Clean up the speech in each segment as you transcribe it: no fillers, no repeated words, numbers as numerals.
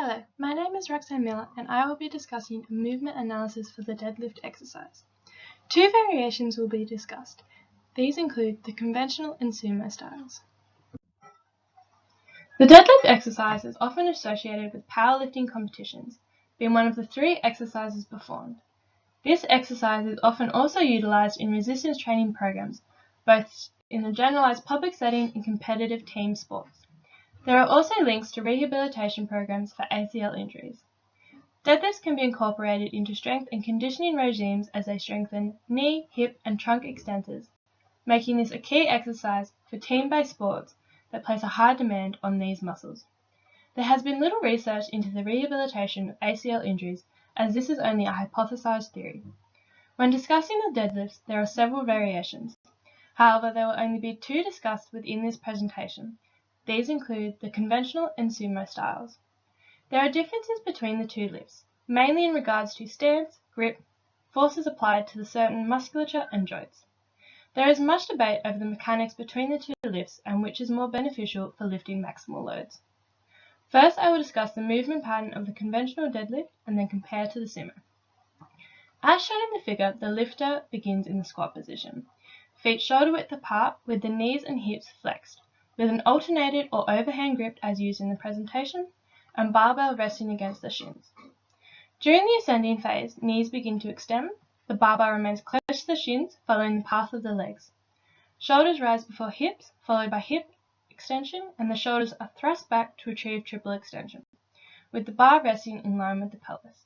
Hello, my name is Roxanne Miller and I will be discussing a movement analysis for the deadlift exercise. Two variations will be discussed. These include the conventional and sumo styles. The deadlift exercise is often associated with powerlifting competitions, being one of the three exercises performed. This exercise is often also utilized in resistance training programs, both in a generalized public setting and competitive team sports. There are also links to rehabilitation programs for ACL injuries. Deadlifts can be incorporated into strength and conditioning regimes as they strengthen knee, hip, and trunk extensors, making this a key exercise for team-based sports that place a high demand on these muscles. There has been little research into the rehabilitation of ACL injuries, as this is only a hypothesized theory. When discussing the deadlifts, there are several variations. However, there will only be two discussed within this presentation. These include the conventional and sumo styles. There are differences between the two lifts, mainly in regards to stance, grip, forces applied to the certain musculature and joints. There is much debate over the mechanics between the two lifts and which is more beneficial for lifting maximal loads. First, I will discuss the movement pattern of the conventional deadlift and then compare to the sumo. As shown in the figure, the lifter begins in the squat position, feet shoulder width apart with the knees and hips flexed, with an alternated or overhand grip as used in the presentation, and barbell resting against the shins. During the ascending phase, knees begin to extend, the barbell remains close to the shins, following the path of the legs. Shoulders rise before hips, followed by hip extension, and the shoulders are thrust back to achieve triple extension, with the bar resting in line with the pelvis.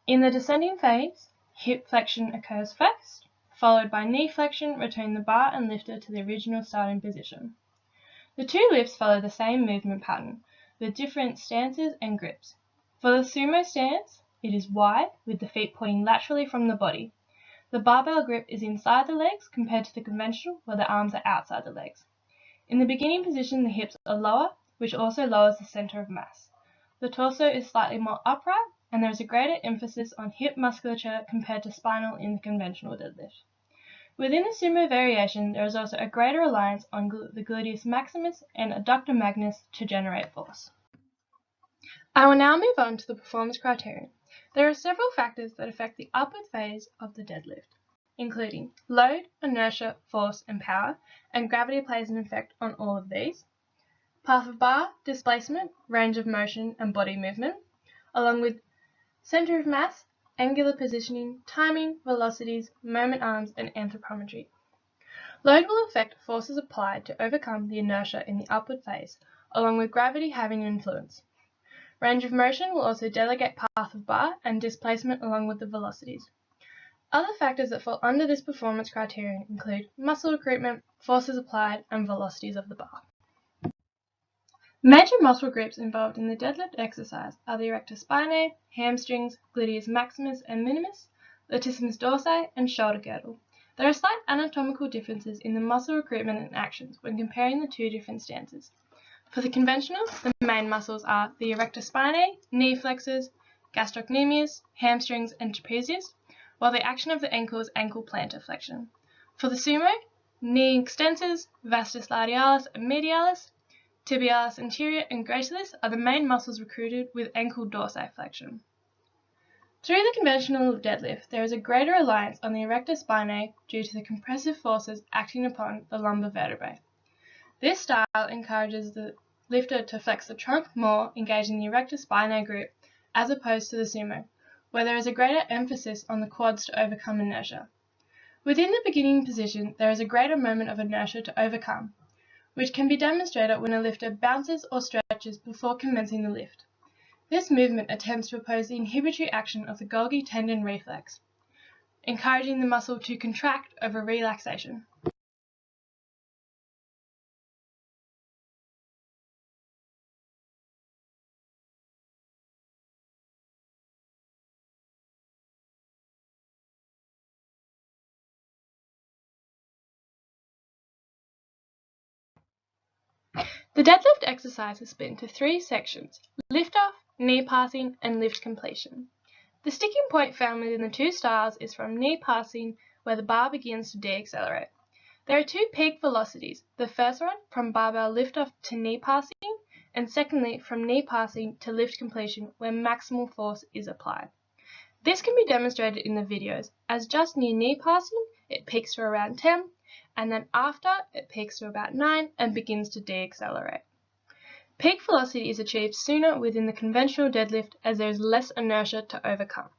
In the descending phase, hip flexion occurs first, followed by knee flexion, returning the bar and lifter to the original starting position. The two lifts follow the same movement pattern, with different stances and grips. For the sumo stance, it is wide, with the feet pointing laterally from the body. The barbell grip is inside the legs compared to the conventional, where the arms are outside the legs. In the beginning position, the hips are lower, which also lowers the center of mass. The torso is slightly more upright, and there is a greater emphasis on hip musculature compared to spinal in the conventional deadlift. Within the sumo variation, there is also a greater reliance on the gluteus maximus and adductor magnus to generate force. I will now move on to the performance criterion. There are several factors that affect the upward phase of the deadlift, including load, inertia, force, and power, and gravity plays an effect on all of these. Path of bar, displacement, range of motion, and body movement, along with center of mass, angular positioning, timing, velocities, moment arms, and anthropometry. Load will affect forces applied to overcome the inertia in the upward phase, along with gravity having an influence. Range of motion will also delegate path of bar and displacement along with the velocities. Other factors that fall under this performance criterion include muscle recruitment, forces applied, and velocities of the bar. Major muscle groups involved in the deadlift exercise are the erector spinae, hamstrings, gluteus maximus and minimus, latissimus dorsi, and shoulder girdle. There are slight anatomical differences in the muscle recruitment and actions when comparing the two different stances. For the conventionals, the main muscles are the erector spinae, knee flexors, gastrocnemius, hamstrings, and trapezius, while the action of the ankle is ankle plantar flexion. For the sumo, knee extensors, vastus laterale and medialis, tibialis anterior and gratialis are the main muscles recruited with ankle dorsiflexion. Through the conventional deadlift, there is a greater reliance on the erector spinae due to the compressive forces acting upon the lumbar vertebrae. This style encourages the lifter to flex the trunk more, engaging the erector spinae group, as opposed to the sumo, where there is a greater emphasis on the quads to overcome inertia. Within the beginning position, there is a greater moment of inertia to overcome, which can be demonstrated when a lifter bounces or stretches before commencing the lift. This movement attempts to oppose the inhibitory action of the Golgi tendon reflex, encouraging the muscle to contract over relaxation. The deadlift exercise is split into three sections: lift off, knee passing, and lift completion. The sticking point found within the two styles is from knee passing, where the bar begins to deaccelerate. There are two peak velocities, the first one from barbell lift off to knee passing, and secondly from knee passing to lift completion where maximal force is applied. This can be demonstrated in the videos, as just near knee passing it peaks to around 10, and then after it peaks to about 9 and begins to deaccelerate. Peak velocity is achieved sooner within the conventional deadlift as there is less inertia to overcome.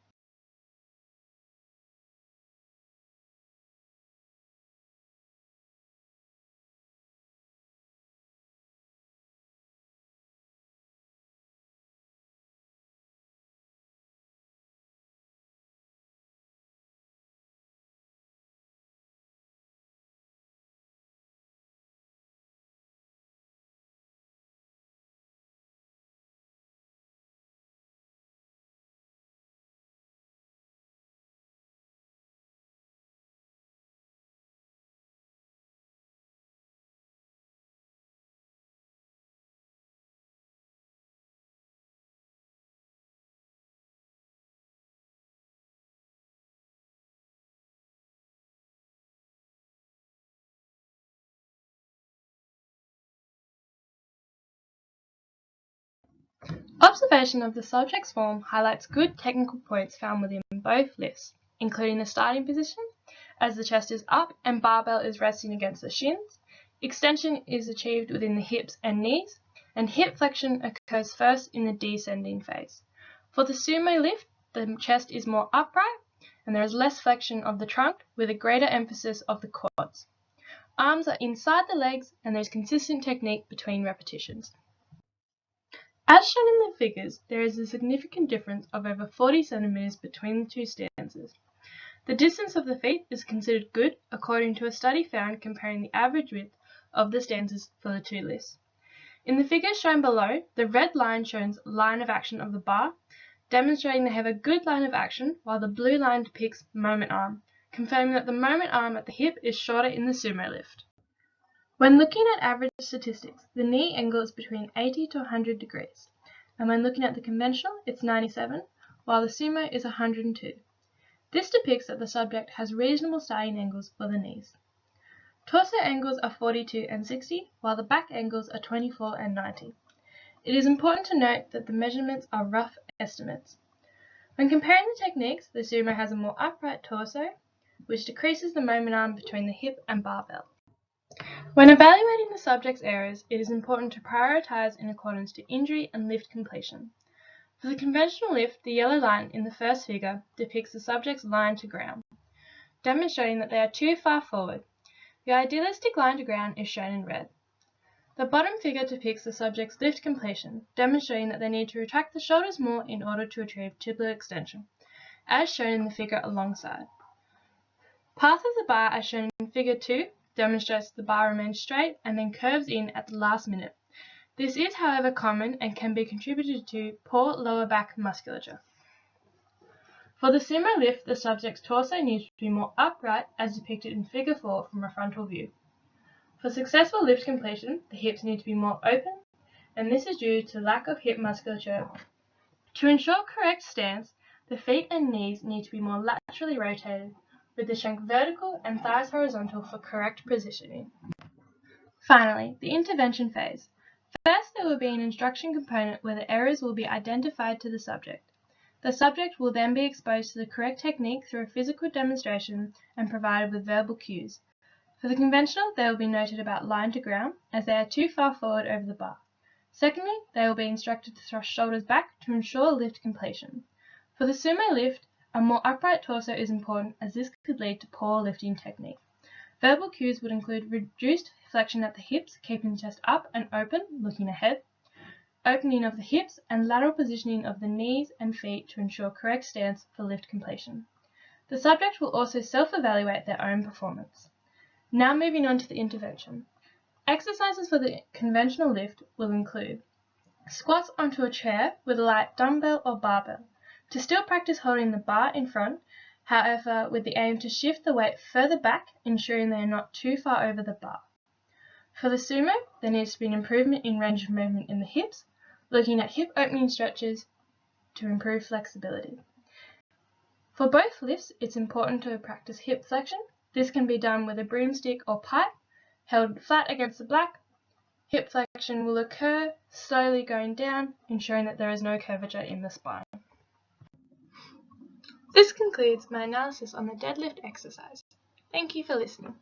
Observation of the subject's form highlights good technical points found within both lifts, including the starting position, as the chest is up and barbell is resting against the shins. Extension is achieved within the hips and knees, and hip flexion occurs first in the descending phase. For the sumo lift, the chest is more upright, and there is less flexion of the trunk with a greater emphasis of the quads. Arms are inside the legs, and there is consistent technique between repetitions. As shown in the figures, there is a significant difference of over 40 cm between the two stances. The distance of the feet is considered good according to a study found comparing the average width of the stances for the two lifts. In the figures shown below, the red line shows line of action of the bar, demonstrating they have a good line of action, while the blue line depicts moment arm, confirming that the moment arm at the hip is shorter in the sumo lift. When looking at average statistics, the knee angle is between 80 to 100 degrees, and when looking at the conventional, it's 97, while the sumo is 102. This depicts that the subject has reasonable starting angles for the knees. Torso angles are 42 and 60, while the back angles are 24 and 90. It is important to note that the measurements are rough estimates. When comparing the techniques, the sumo has a more upright torso, which decreases the moment arm between the hip and barbell. When evaluating the subject's errors, it is important to prioritize in accordance to injury and lift completion. For the conventional lift, the yellow line in the first figure depicts the subject's line to ground, demonstrating that they are too far forward. The idealistic line to ground is shown in red. The bottom figure depicts the subject's lift completion, demonstrating that they need to retract the shoulders more in order to achieve tibial extension, as shown in the figure alongside. Path of the bar, as shown in figure 2, demonstrates the bar remains straight and then curves in at the last minute. This is, however, common and can be contributed to poor lower back musculature. For the sumo lift, the subject's torso needs to be more upright, as depicted in figure 4 from a frontal view. For successful lift completion, the hips need to be more open, and this is due to lack of hip musculature. To ensure correct stance, the feet and knees need to be more laterally rotated, with the shank vertical and thighs horizontal for correct positioning. Finally, the intervention phase. First, there will be an instruction component where the errors will be identified to the subject. The subject will then be exposed to the correct technique through a physical demonstration and provided with verbal cues. For the conventional, they will be noted about line to ground, as they are too far forward over the bar. Secondly, they will be instructed to thrust shoulders back to ensure lift completion. For the sumo lift, a more upright torso is important, as this could lead to poor lifting technique. Verbal cues would include reduced flexion at the hips, keeping the chest up and open, looking ahead, opening of the hips, and lateral positioning of the knees and feet to ensure correct stance for lift completion. The subject will also self-evaluate their own performance. Now moving on to the intervention. Exercises for the conventional lift will include squats onto a chair with a light dumbbell or barbell, to still practice holding the bar in front, however with the aim to shift the weight further back, ensuring they are not too far over the bar. For the sumo, there needs to be an improvement in range of movement in the hips, looking at hip opening stretches to improve flexibility. For both lifts, it's important to practice hip flexion. This can be done with a broomstick or pipe, held flat against the back, Hip flexion will occur, slowly going down, ensuring that there is no curvature in the spine. This concludes my analysis on the deadlift exercise. Thank you for listening.